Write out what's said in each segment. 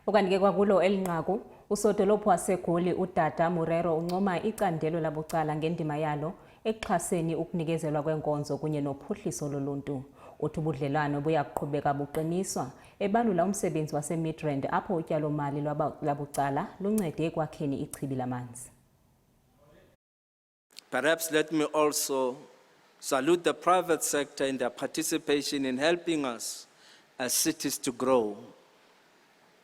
Okanike kwakulo elinqaku, Usodolophu waseGoli uDada Morero uncoma icandelo Labucala ngendima yalo ekuxhaseni ukunikezelwa kweenkonzo kunye nophuhliso loluntu. Uthi ubudlelwane buya kuqhubeka buqiniswa, ebalula umsebenzi waseMidrand apho utyalo-mali lwabucala luncede ekwakheni ichibi lamanzi. Perhaps let me also salute the private sector in their participation in helping us as cities to grow.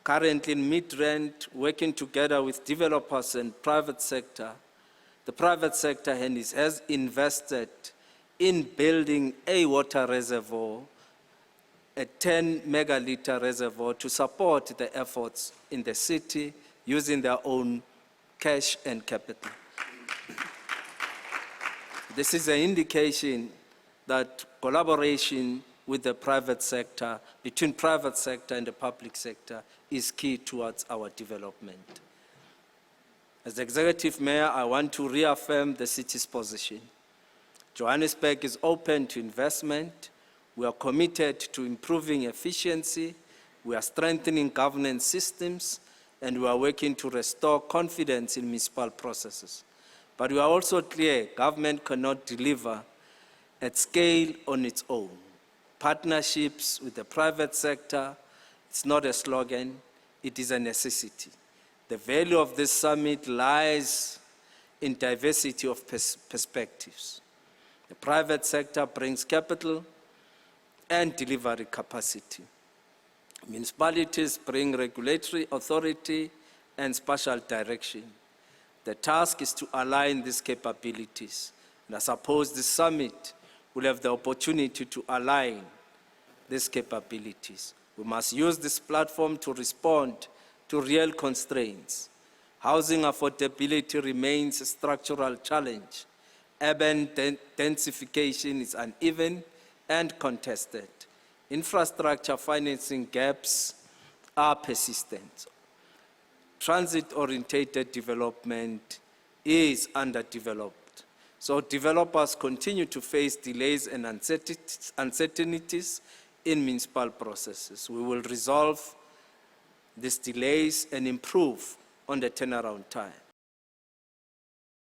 Currently in Midrand, working together with developers and private sector, the private sector has invested in building a water reservoir, a 10 megaliter reservoir to support the efforts in the city using their own cash and capital. This is an indication that collaboration with the private sector, between private sector and the public sector, is key towards our development. As the Executive Mayor, I want to reaffirm the city's position. Johannesburg is open to investment. We are committed to improving efficiency. We are strengthening governance systems, and we are working to restore confidence in municipal processes. But we are also clear government cannot deliver at scale on its own. Partnerships with the private sector, it's not a slogan, it is a necessity. The value of this summit lies in diversity of perspectives. The private sector brings capital and delivery capacity. Municipalities bring regulatory authority and spatial direction. The task is to align these capabilities. And I suppose this summit will have the opportunity to align these capabilities. We must use this platform to respond to real constraints. Housing affordability remains a structural challenge. Urban densification is uneven and contested. Infrastructure financing gaps are persistent. Transit-oriented development is underdeveloped. So developers continue to face delays and uncertainties in municipal processes. We will resolve these delays and improve on the turnaround time.